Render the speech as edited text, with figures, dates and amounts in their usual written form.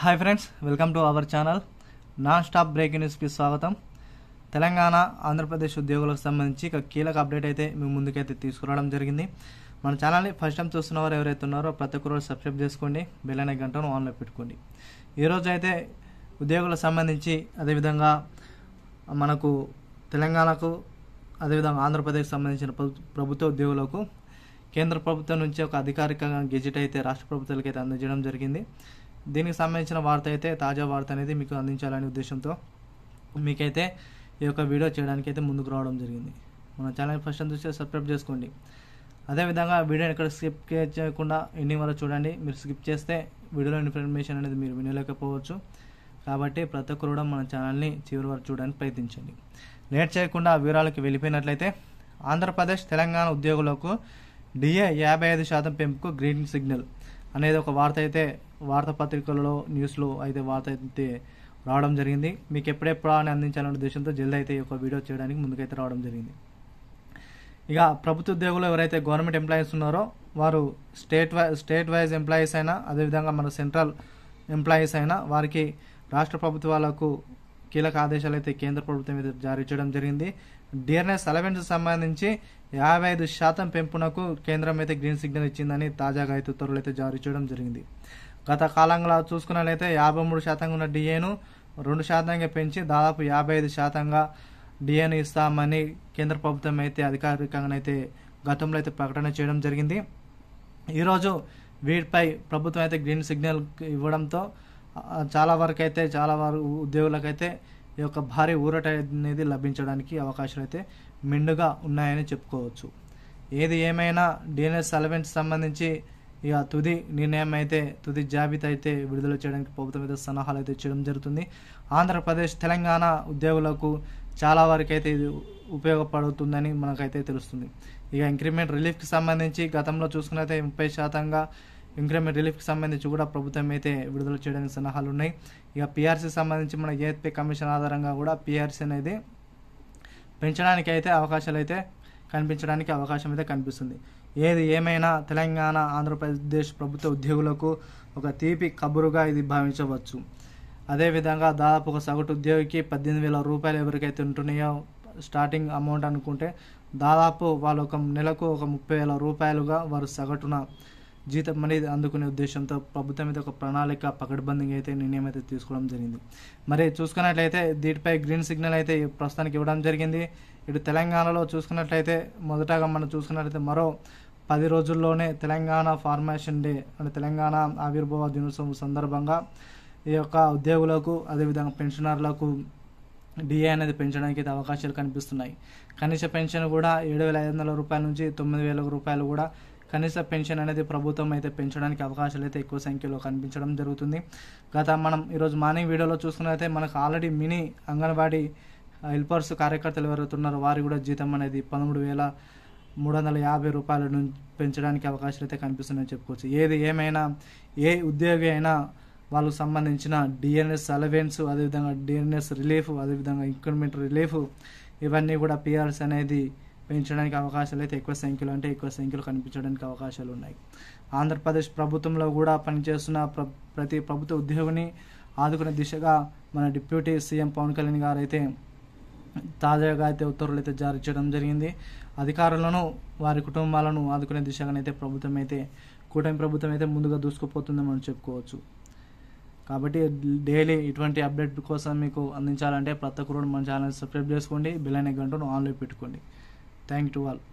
Hi friends, welcome to our channel. Non stop breaking న్యూస్కి స్వాగతం. తెలంగాణ ఆంధ్రప్రదేశ్ ఉద్యోగులకు సంబంధించి ఒక కీలక అప్డేట్ అయితే మీ ముందుకైతే తీసుకురావడం జరిగింది. మన ఛానల్ని ఫస్ట్ టైం చూస్తున్నవారు ఎవరైతే ఉన్నారో ప్రతి ఒక్కరు సబ్స్క్రైబ్ చేసుకోండి, బెల్ అనే గంటను ఆన్లో పెట్టుకోండి. ఈరోజు అయితే ఉద్యోగులకు సంబంధించి అదేవిధంగా మనకు తెలంగాణకు అదేవిధంగా ఆంధ్రప్రదేశ్కి సంబంధించిన ప్రభుత్వ ఉద్యోగులకు కేంద్ర ప్రభుత్వం నుంచి ఒక అధికారిక గెజెట్ అయితే రాష్ట్ర ప్రభుత్వాలకు అయితే అందజేయడం జరిగింది. దీనికి సంబంధించిన వార్త అయితే తాజా వార్త అనేది మీకు అందించాలనే ఉద్దేశంతో మీకైతే ఈ యొక్క వీడియో చేయడానికి అయితే ముందుకు రావడం జరిగింది. మన ఛానల్ ఫస్ట్ టైం చూస్తే సబ్స్క్రైబ్ చేసుకోండి. అదేవిధంగా వీడియోని ఇక్కడ స్కిప్ చేయకుండా ఎండింగ్ వరకు చూడండి. మీరు స్కిప్ చేస్తే వీడియోలో ఇన్ఫర్మేషన్ అనేది మీరు వినలేకపోవచ్చు. కాబట్టి ప్రతి ఒక్కరు కూడా మన ఛానల్ని చివరి వరకు చూడడానికి ప్రయత్నించండి. లేట్ చేయకుండా వివరాలకు వెళ్ళిపోయినట్లయితే ఆంధ్రప్రదేశ్ తెలంగాణ ఉద్యోగులకు డిఏ 55% పెంపుకు గ్రీన్ సిగ్నల్ అనేది ఒక వార్త అయితే వార్తాపత్రికలలో న్యూస్లో అయితే వార్త అయితే రావడం జరిగింది. మీకు ఎప్పుడెప్పుడు అని అందించాలనే ఉద్దేశంతో జల్దీ అయితే ఒక వీడియో చేయడానికి ముందుకైతే రావడం జరిగింది. ఇక ప్రభుత్వ ఉద్యోగులు ఎవరైతే గవర్నమెంట్ ఎంప్లాయీస్ ఉన్నారో వారు స్టేట్ వైజ్ ఎంప్లాయీస్ అయినా అదేవిధంగా మన సెంట్రల్ ఎంప్లాయీస్ అయినా వారికి రాష్ట్ర ప్రభుత్వాలకు కీలక ఆదేశాలు అయితే కేంద్ర ప్రభుత్వం అయితే జారీ చేయడం జరిగింది. డిఆర్ఎస్ అలవెన్స్ సంబంధించి 55% పెంపునకు కేంద్రం అయితే గ్రీన్ సిగ్నల్ ఇచ్చిందని తాజాగా అయితే ఉత్తర్వులు అయితే జారీ చేయడం జరిగింది. గత కాలంలో చూసుకున్నట్లయితే 53% ఉన్న డిఏను 2% పెంచి దాదాపు 55% డిఏను ఇస్తామని కేంద్ర ప్రభుత్వం అయితే అధికారికంగా అయితే గతంలో అయితే ప్రకటన చేయడం జరిగింది. ఈరోజు వీటిపై ప్రభుత్వం అయితే గ్రీన్ సిగ్నల్ ఇవ్వడంతో చాలా వరకు ఉద్యోగులకైతే ఈ యొక్క భారీ ఊరట అనేది లభించడానికి అవకాశాలు అయితే మెండుగా ఉన్నాయని చెప్పుకోవచ్చు. ఏది ఏమైనా డిఎన్ఎస్ అలవెన్స్ సంబంధించి ఇక తుది నిర్ణయం అయితే తుది జాబితా అయితే విడుదల చేయడానికి ప్రభుత్వం అయితే సలహాలు అయితే చేయడం జరుగుతుంది. ఆంధ్రప్రదేశ్ తెలంగాణ ఉద్యోగులకు చాలా వరకు అయితే ఇది ఉపయోగపడుతుందని మనకైతే తెలుస్తుంది. ఇక ఇంక్రిమెంట్ రిలీఫ్కి సంబంధించి గతంలో చూసుకున్నైతే 30% ఇంక్రిమెంట్ రిలీఫ్కి సంబంధించి కూడా ప్రభుత్వం అయితే విడుదల చేయడానికి సలహాలు ఉన్నాయి. ఇక పిఆర్సీ సంబంధించి మన ఎయిత్ పే కమిషన్ ఆధారంగా కూడా పిఆర్సీ అనేది పెంచడానికి అయితే అవకాశాలు అయితే కనిపించడానికి అవకాశం అయితే కనిపిస్తుంది. ఏది ఏమైనా తెలంగాణ ఆంధ్రప్రదేశ్ ప్రభుత్వ ఉద్యోగులకు ఒక తీపి కబురుగా ఇది భావించవచ్చు. అదేవిధంగా దాదాపు ఒక సగటు ఉద్యోగికి 18,000 రూపాయలు ఎవరికైతే ఉంటున్నాయో స్టార్టింగ్ అమౌంట్ అనుకుంటే దాదాపు వాళ్ళు ఒక నెలకు ఒక 30,000 రూపాయలుగా వారు సగటున జీతం అనేది అందుకునే ఉద్దేశంతో ప్రభుత్వం మీద ఒక ప్రణాళిక పకడ్బందీగా అయితే నిర్ణయం అయితే తీసుకోవడం జరిగింది. మరి చూసుకున్నట్లయితే దీనిపై గ్రీన్ సిగ్నల్ అయితే ప్రస్తుతానికి ఇవ్వడం జరిగింది. ఇటు తెలంగాణలో చూసుకున్నట్లయితే మొదటగా మనం చూసుకున్నట్లయితే మరో 10 రోజుల్లోనే తెలంగాణ ఫార్మేషన్ డే అంటే తెలంగాణ ఆవిర్భావ దినోత్సవం సందర్భంగా ఈ యొక్క ఉద్యోగులకు అదేవిధంగా పెన్షనర్లకు డిఏ అనేది పెంచడానికి అయితే అవకాశాలు కనిపిస్తున్నాయి. కనీస పెన్షన్ కూడా 7,500 రూపాయల నుంచి 9,000 రూపాయలు కూడా కనీస పెన్షన్ అనేది ప్రభుత్వం అయితే పెంచడానికి అవకాశాలు అయితే ఎక్కువ సంఖ్యలో కనిపించడం జరుగుతుంది. మనం ఈరోజు మార్నింగ్ వీడియోలో చూసుకున్నట్లయితే మనకు ఆల్రెడీ మినీ అంగన్వాడీ హెల్పర్స్ కార్యకర్తలు ఎవరైతే ఉన్నారో వారి కూడా జీతం అనేది 13,350 రూపాయల నుంచి పెంచడానికి అవకాశాలు అయితే కనిపిస్తున్నాయని చెప్పుకోవచ్చు. ఏది ఏమైనా ఏ ఉద్యోగి అయినా వాళ్ళకు సంబంధించిన డిఎన్ఎస్ అలవెన్స్ అదేవిధంగా డిఎన్ఎస్ రిలీఫ్ అదేవిధంగా ఇంక్రిమెంట్ రిలీఫ్ ఇవన్నీ కూడా పిఆర్స్ అనేది పెంచడానికి అవకాశాలు అయితే ఎక్కువ సంఖ్యలో కనిపించడానికి అవకాశాలు ఉన్నాయి. ఆంధ్రప్రదేశ్ ప్రభుత్వంలో కూడా పనిచేస్తున్న ప్రతి ప్రభుత్వ ఉద్యోగిని ఆదుకునే దిశగా మన డిప్యూటీ సీఎం పవన్ కళ్యాణ్ గారు అయితే తాజాగా అయితే ఉత్తర్వులు అయితే జారీ చేయడం జరిగింది. అధికారులను వారి కుటుంబాలను ఆదుకునే దిశగానైతే కూటమి ప్రభుత్వం అయితే ముందుగా దూసుకుపోతుందని మనం చెప్పుకోవచ్చు. కాబట్టి డైలీ ఇటువంటి అప్డేట్ కోసం మీకు అందించాలంటే ప్రతి ఒక్కరు మన ఛానల్ సబ్స్క్రైబ్ చేసుకోండి, బెల్ అనే గంటను ఆన్లో పెట్టుకోండి. Thank you to all.